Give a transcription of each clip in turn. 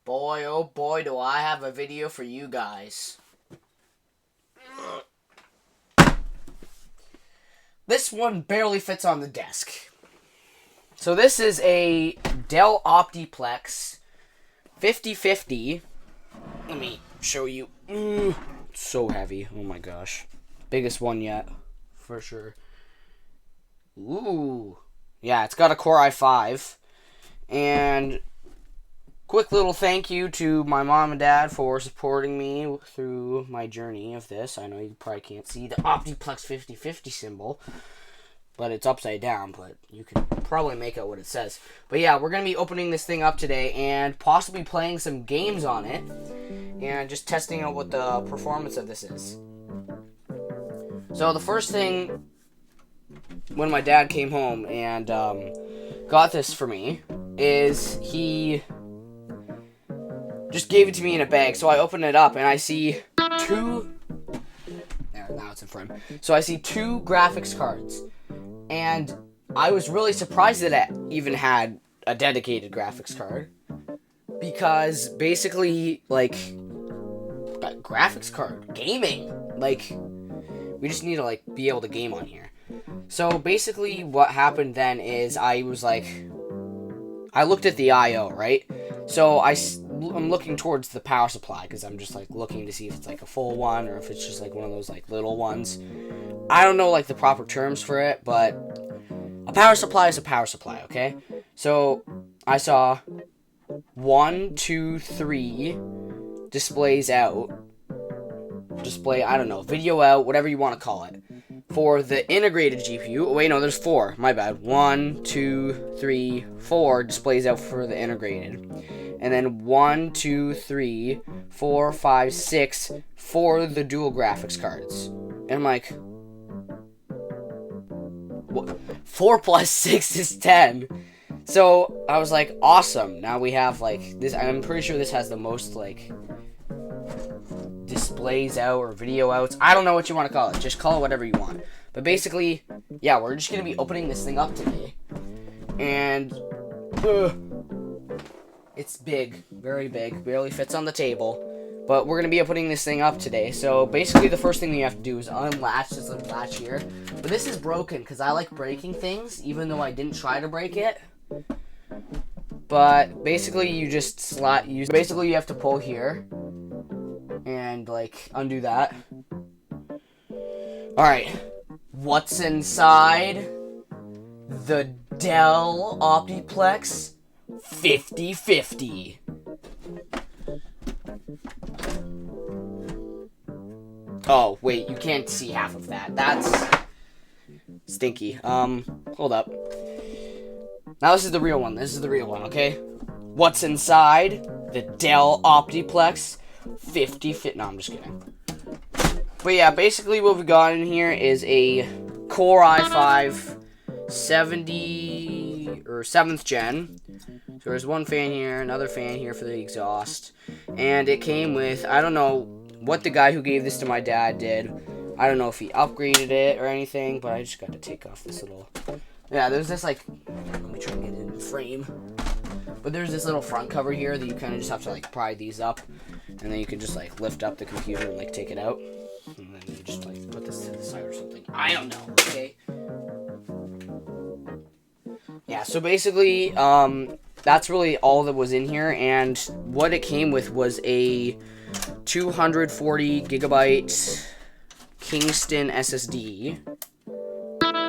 Boy, oh boy, do I have a video for you guys. This one barely fits on the desk. So this is a Dell Optiplex 5050. Let me show you. It's so heavy. Oh my gosh. Biggest one yet, for sure. Ooh. Yeah, it's got a Core i5. And quick little thank you to my mom and dad for supporting me through my journey of this. I know you probably can't see the Optiplex 5050 symbol, but it's upside down, but you can probably make out what it says. But yeah, we're going to be opening this thing up today and possibly playing some games on it and just testing out what the performance of this is. So the first thing, when my dad came home and got this for me, is he just gave it to me in a bag. So I open it up and I see two. There, now it's in frame. So I see two graphics cards, and I was really surprised that it even had a dedicated graphics card, because basically, like, graphics card gaming, like, we just need to like be able to game on here. So basically what happened then is I looked at the I/O, right? So I'm looking towards the power supply because I'm just like looking to see if it's like a full one or if it's just like one of those like little ones. I don't know like the proper terms for it, but a power supply is a power supply, okay? So I saw 1, 2, 3 displays out. I don't know, video out, whatever you want to call it. For the integrated GPU, oh wait, no, there's 4, my bad. 1, 2, 3, 4 displays out for the integrated. And then 1, 2, 3, 4, 5, 6 for the dual graphics cards. And I'm like, what? 4 plus 6 is 10. So I was like, awesome. Now we have like this. I'm pretty sure this has the most like displays out or video outs. I don't know what you want to call it. Just call it whatever you want. But basically, yeah, we're just going to be opening this thing up today. And it's big. Very big. Barely fits on the table. But we're going to be opening this thing up today. So basically the first thing you have to do is unlatch this little latch here. But this is broken because I like breaking things, even though I didn't try to break it. But basically you just basically you have to pull here and like undo that. Alright, what's inside the Dell Optiplex 5050? Oh, wait, you can't see half of that. That's stinky. Hold up. Now this is the real one. This is the real one, okay? What's inside the Dell Optiplex 5050? No, I'm just kidding. But yeah, basically what we got in here is a Core i5 70 or 7th gen. So there's one fan here, another fan here for the exhaust, and it came with, I don't know what the guy who gave this to my dad did. I don't know if he upgraded it or anything, but I just got to take off this little. Yeah, there's this like, let me try and get it in frame. But there's this little front cover here that you kind of just have to like pry these up, and then you can just like lift up the computer and like take it out, and then you just like put this to the side or something. I don't know. Okay. Yeah. So basically, that's really all that was in here, and what it came with was a 240 gigabyte Kingston SSD.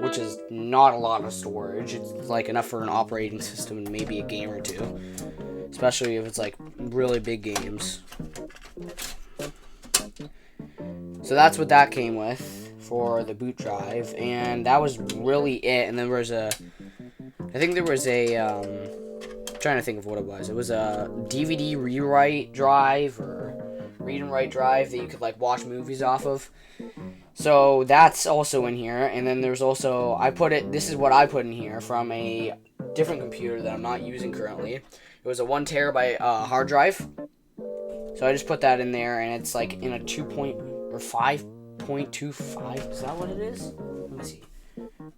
Which is not a lot of storage. It's like enough for an operating system and maybe a game or two. Especially if it's like really big games. So that's what that came with for the boot drive. And that was really it. And then there was I'm trying to think of what it was. It was a DVD rewrite drive or read and write drive that you could like watch movies off of. So that's also in here, and then there's also, this is what I put in here from a different computer that I'm not using currently. It was a 1 terabyte hard drive. So I just put that in there, and it's like in a 5.25, is that what it is? Let me see.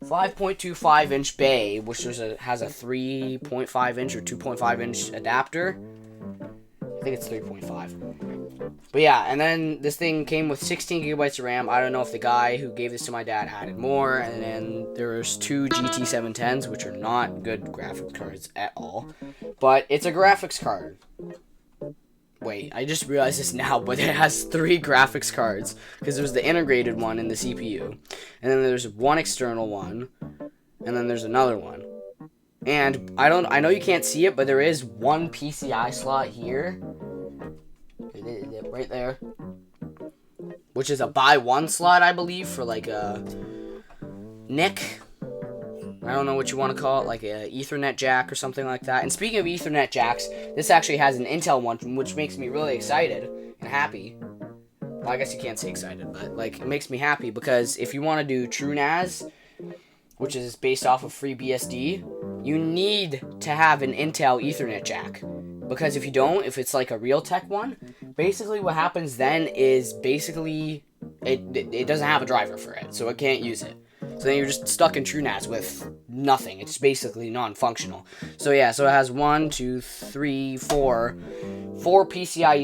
5.25 inch bay, which has a 3.5 inch or 2.5 inch adapter. think it's 3.5. But yeah, and then this thing came with 16 gigabytes of RAM. I don't know if the guy who gave this to my dad added more. And then there's two GT710s, which are not good graphics cards at all. But it's a graphics card. Wait, I just realized this now, but it has 3 graphics cards. Because there's the integrated one in the CPU. And then there's one external one. And then there's another one. And I know you can't see it, but there is one PCI slot here. Right there. Which is a buy one slot, I believe, for like a NIC. I don't know what you want to call it, like a Ethernet jack or something like that. And speaking of Ethernet jacks, this actually has an Intel one, which makes me really excited and happy. Well, I guess you can't say excited, but like it makes me happy because if you want to do TrueNAS, which is based off of FreeBSD, you need to have an Intel Ethernet jack. Because if you don't, if it's like a Realtek one, basically what happens then is basically it doesn't have a driver for it, so it can't use it. So then you're just stuck in TrueNAS with nothing. It's basically non-functional. So yeah, so it has 4 PCIe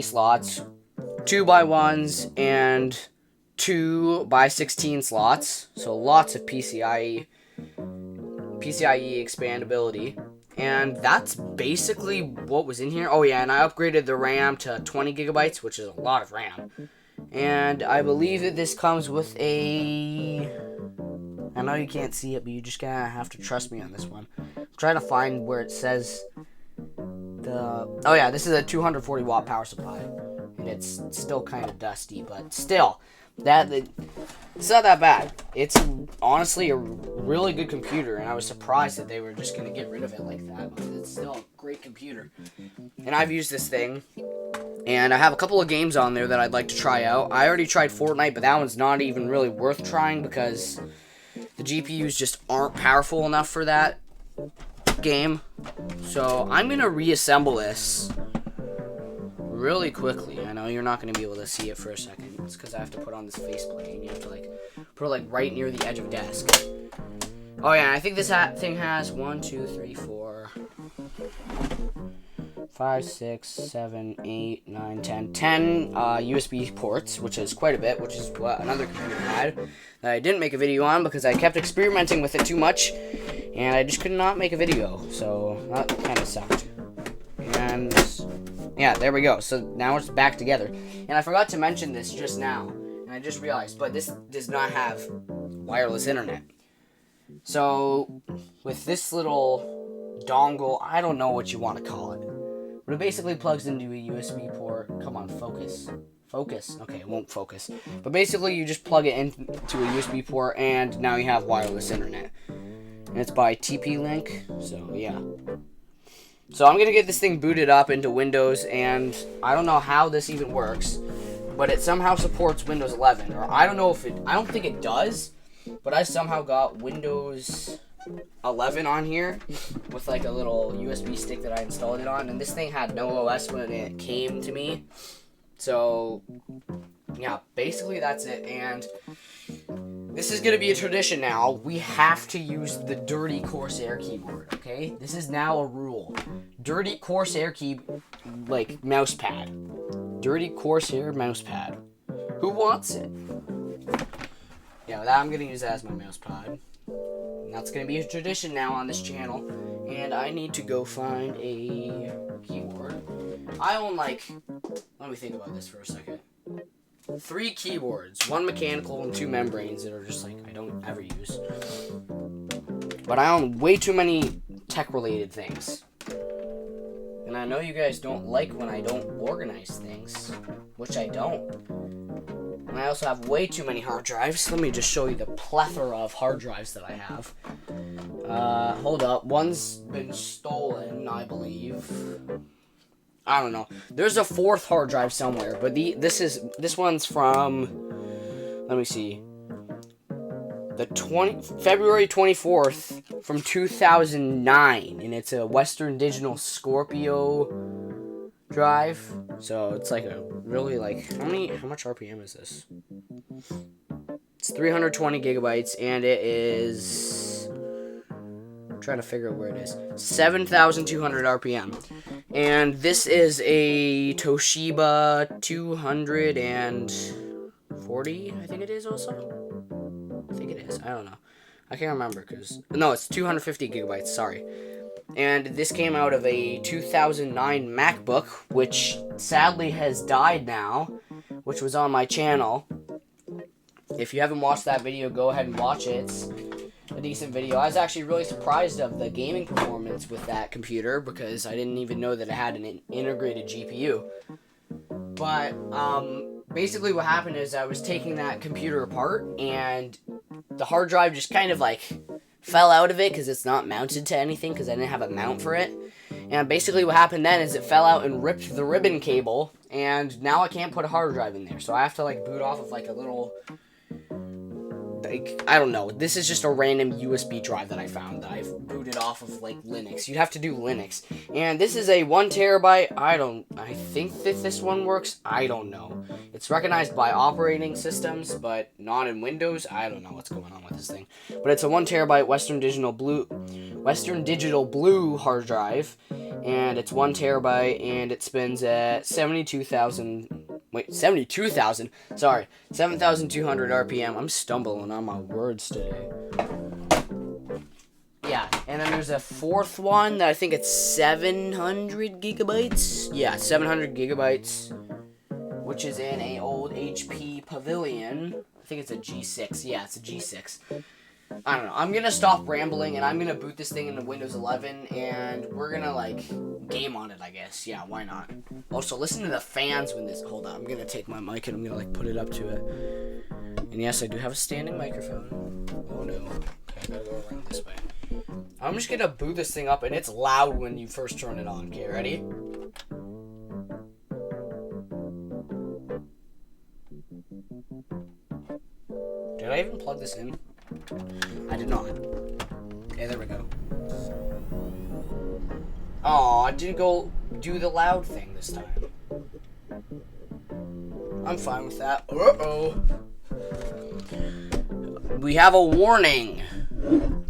slots, 2x1s, and 2x16 slots. So lots of PCIe expandability. And that's basically what was in here. Oh yeah, and I upgraded the RAM to 20 gigabytes, which is a lot of RAM. And I believe that this comes with a... I know you can't see it, but you just gotta have to trust me on this one. I'm trying to find where it says the... Oh yeah, this is a 240 watt power supply. And it's still kind of dusty, but still. It's not that bad. It's honestly a really good computer, and I was surprised that they were just going to get rid of it like that, but it's still a great computer. And I've used this thing, and I have a couple of games on there that I'd like to try out. I already tried Fortnite, but that one's not even really worth trying because the GPUs just aren't powerful enough for that game. So I'm going to reassemble this really quickly. I know you're not going to be able to see it for a second. It's because I have to put on this faceplate, and you have to put it right near the edge of a desk. Oh yeah, I think this thing has 1, 2, 3, 4, 5, 6, 7, 8, 9, 10 USB ports, which is quite a bit, which is what another computer had that I didn't make a video on because I kept experimenting with it too much, and I just could not make a video, so that kind of sucked. And yeah, there we go. So now it's back together. And I forgot to mention this just now, and I just realized, but this does not have wireless internet. So with this little dongle, I don't know what you want to call it, but it basically plugs into a USB port. Come on, focus. Focus. Okay, it won't focus. But basically, you just plug it into a USB port, and now you have wireless internet. And it's by TP-Link, so yeah. So I'm going to get this thing booted up into Windows, and I don't know how this even works, but it somehow supports Windows 11. Or I don't know if I don't think it does, but I somehow got Windows 11 on here with like a little USB stick that I installed it on, and this thing had no OS when it came to me. So yeah, basically that's it, and this is going to be a tradition now. We have to use the dirty Corsair keyboard, okay? This is now a rule. Dirty Corsair mouse pad. Dirty Corsair mouse pad. Who wants it? Yeah, I'm going to use that as my mouse pad. And that's going to be a tradition now on this channel. And I need to go find a keyboard. I own let me think about this for a second. 3 keyboards, 1 mechanical and 2 membranes that are just I don't ever use. But I own way too many tech-related things. And I know you guys don't like when I don't organize things, which I don't. And I also have way too many hard drives. Let me just show you the plethora of hard drives that I have. Hold up. One's been stolen, I believe. I don't know. There's a 4th hard drive somewhere, but this one's from, let me see, February 24th from 2009, and it's a Western Digital Scorpio drive. So it's like a really how much RPM is this? It's 320 gigabytes, and it is, I'm trying to figure out where it is, 7,200 RPM. And this is a Toshiba 240, I think it is also. I think it is. I don't know. I can't remember because no, it's 250 gigabytes. Sorry. And this came out of a 2009 MacBook, which sadly has died now, which was on my channel. If you haven't watched that video, go ahead and watch it. It's a decent video. I was actually really surprised of the gaming performance with that computer because I didn't even know that it had an integrated GPU. But basically what happened is I was taking that computer apart and the hard drive just kind of like fell out of it because it's not mounted to anything because I didn't have a mount for it. And basically what happened then is it fell out and ripped the ribbon cable, and now I can't put a hard drive in there. So I have to like boot off of like a little, like, I don't know. This is just a random USB drive that I found that I've booted off of like Linux. You'd have to do Linux. And this is a 1 terabyte. I think that this one works. I don't know. It's recognized by operating systems, but not in Windows. I don't know what's going on with this thing. But it's a 1 terabyte Western Digital Blue hard drive, and it's 1 terabyte, and it spins at 7,200 RPM. I'm stumbling on my words today. Yeah, and then there's a fourth one that I think it's 700 gigabytes. Yeah, 700 gigabytes, which is in a old HP Pavilion. I think it's a G6. Yeah, it's a G6. I don't know. I'm going to stop rambling, and I'm going to boot this thing into Windows 11, and we're going to, like, game on it, I guess. Yeah, why not? Also, listen to the fans when this... Hold on. I'm going to take my mic, and I'm going to, like, put it up to it. And yes, I do have a standing microphone. Oh, no. Okay, I gotta go around this way. I'm just going to boot this thing up, and it's loud when you first turn it on. Okay, ready? Did I even plug this in? I did not. Okay, there we go. Oh, I didn't go do the loud thing this time. I'm fine with that. Uh-oh. We have a warning.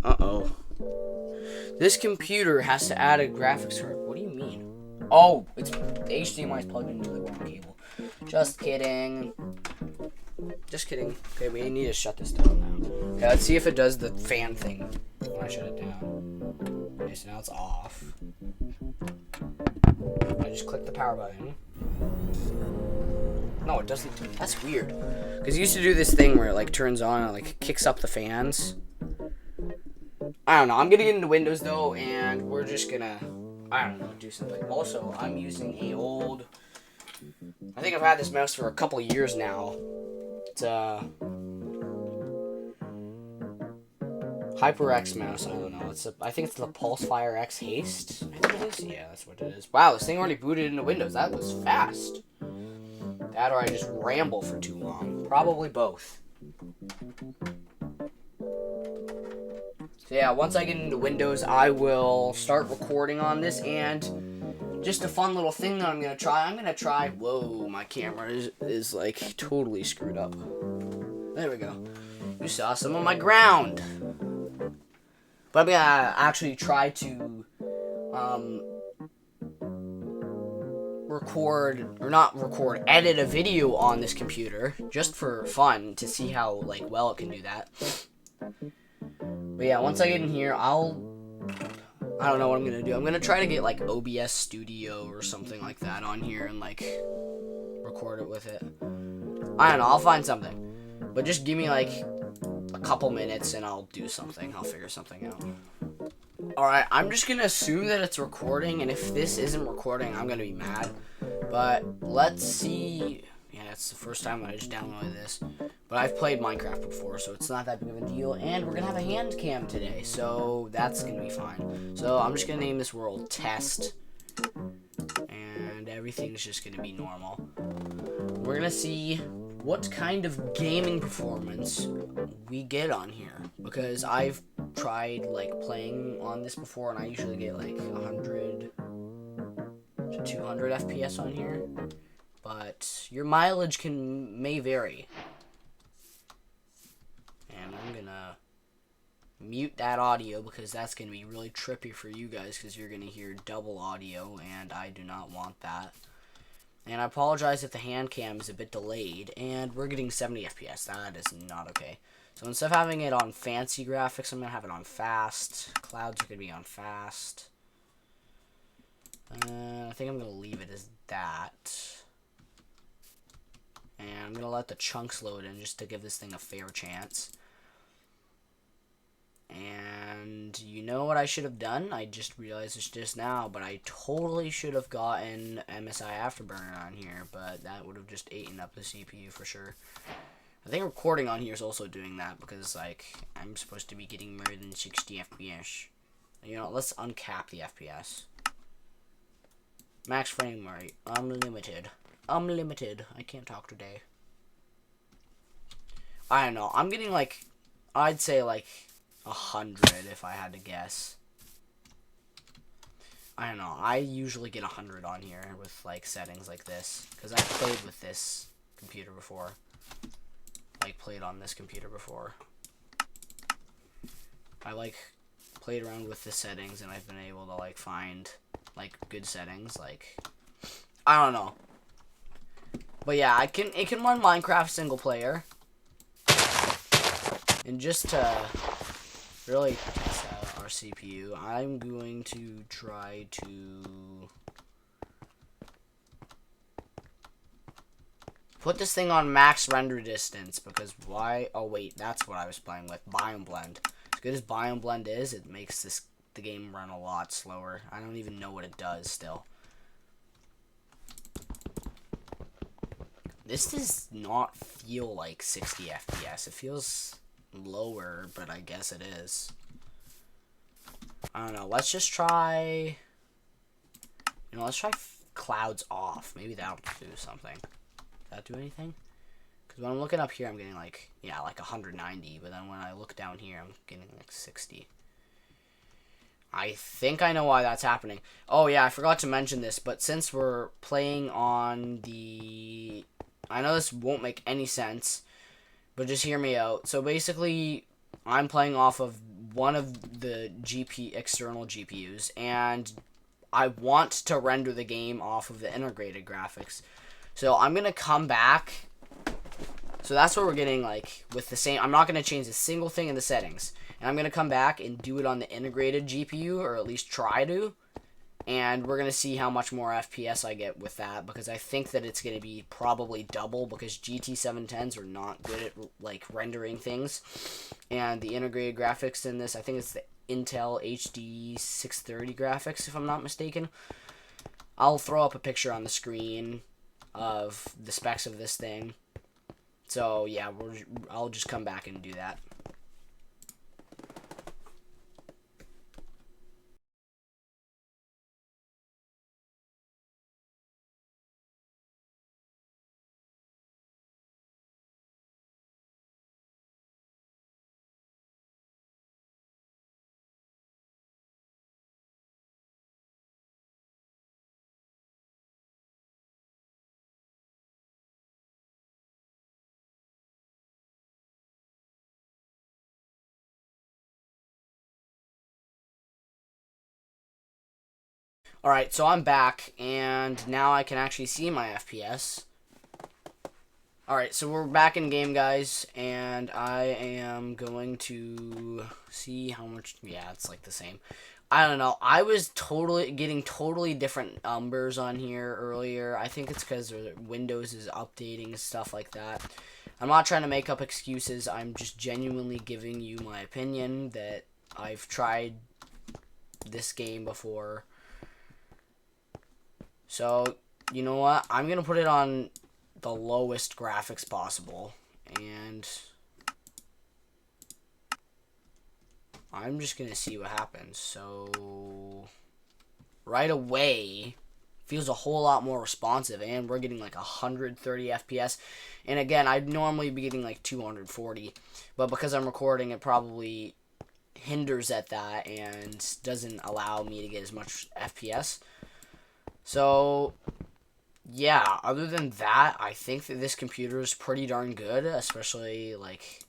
Uh-oh. This computer has to add a graphics card. What do you mean? Oh, the HDMI is plugged into the wrong cable. Just kidding. Just kidding. Okay, we need to shut this down now. Okay, let's see if it does the fan thing when I shut it down. Okay, so now it's off. I just click the power button. No, it doesn't. That's weird. Because it used to do this thing where it like turns on and it like kicks up the fans. I don't know. I'm gonna get into Windows though, and we're just gonna, I don't know, do something. Also, I'm using a old, I think I've had this mouse for a couple years now. It's a HyperX mouse. I don't know. I think it's the Pulsefire X Haste. I think it is. Yeah, that's what it is. Wow, this thing already booted into Windows. That was fast. That or I just ramble for too long. Probably both. So yeah, once I get into Windows, I will start recording on this, and just a fun little thing that I'm going to try, whoa, my camera is like totally screwed up. There we go. You saw some of my ground. But I'm going to actually try to edit a video on this computer just for fun to see how like well it can do that. But yeah, once I get in here, I don't know what I'm gonna do. I'm gonna try to get like OBS Studio or something like that on here and like record it with it. I don't know, I'll find something. But just give me like a couple minutes and I'll do something. I'll figure something out. Alright, I'm just gonna assume that it's recording, and if this isn't recording, I'm gonna be mad. But let's see. Yeah, it's the first time I just downloaded this. But I've played Minecraft before, so it's not that big of a deal. And we're gonna have a hand cam today, so that's gonna be fine. So I'm just gonna name this world Test. And everything's just gonna be normal. We're gonna see what kind of gaming performance we get on here. Because I've tried like playing on this before, and I usually get like 100 to 200 FPS on here. But your mileage may vary. And I'm gonna mute that audio because that's going to be really trippy for you guys because you're going to hear double audio, and I do not want that. And I apologize if the hand cam is a bit delayed, and we're getting 70 FPS. That is not okay. So instead of having it on fancy graphics, I'm going to have it on fast. Clouds are going to be on fast. I think I'm going to leave it as that. And I'm going to let the chunks load in just to give this thing a fair chance. And you know what I should have done? I just realized this just now, but I totally should have gotten MSI Afterburner on here, but that would have just eaten up the CPU for sure. I think recording on here is also doing that because, like, I'm supposed to be getting more than 60 FPS. You know, let's uncap the FPS. Max frame rate, unlimited. Unlimited. I can't talk today. I don't know. I'm getting, like, I'd say, like, 100 if I had to guess. I don't know. I usually get 100 on here with like settings like this because I've played with this computer before. Like played on this computer before. I like played around with the settings and I've been able to like find like good settings. Like I don't know. But yeah, it can run Minecraft single player. And just to really test out our CPU, I'm going to try to put this thing on max render distance because why? Oh wait, that's what I was playing with. Biome Blend. As good as Biome Blend is, it makes the game run a lot slower. I don't even know what it does still. This does not feel like 60 FPS. It feels lower, but I guess it is. I don't know. Let's just try. You know, let's try clouds off. Maybe that'll do something. Does that do anything? Because when I'm looking up here, I'm getting like, yeah, like 190. But then when I look down here, I'm getting like 60. I think I know why that's happening. Oh, yeah, I forgot to mention this. But since we're playing on the. I know this won't make any sense, but just hear me out. So basically, I'm playing off of one of the external GPUs, and I want to render the game off of the integrated graphics. So I'm going to come back. So that's what we're getting like with the same. I'm not going to change a single thing in the settings. And I'm going to come back and do it on the integrated GPU, or at least try to. And we're going to see how much more FPS I get with that, because I think that it's going to be probably double, because GT 710s are not good at like rendering things. And the integrated graphics in this, I think it's the Intel HD 630 graphics, if I'm not mistaken. I'll throw up a picture on the screen of the specs of this thing. So yeah, I'll just come back and do that. Alright, so I'm back, and now I can actually see my FPS. Alright, so we're back in game, guys, and I am going to see how much. Yeah, it's like the same. I don't know. I was getting totally different numbers on here earlier. I think it's because Windows is updating and stuff like that. I'm not trying to make up excuses. I'm just genuinely giving you my opinion that I've tried this game before. So, you know what? I'm going to put it on the lowest graphics possible. And I'm just going to see what happens. So, right away, feels a whole lot more responsive. And we're getting like 130 FPS. And again, I'd normally be getting like 240. But because I'm recording, it probably hinders at that and doesn't allow me to get as much FPS. So, yeah, other than that, I think that this computer is pretty darn good, especially, like,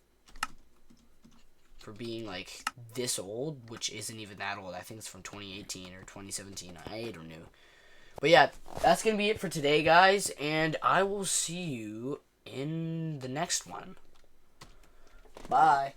for being like this old, which isn't even that old. I think it's from 2018 or 2017. I don't know. But yeah, that's going to be it for today, guys, and I will see you in the next one. Bye.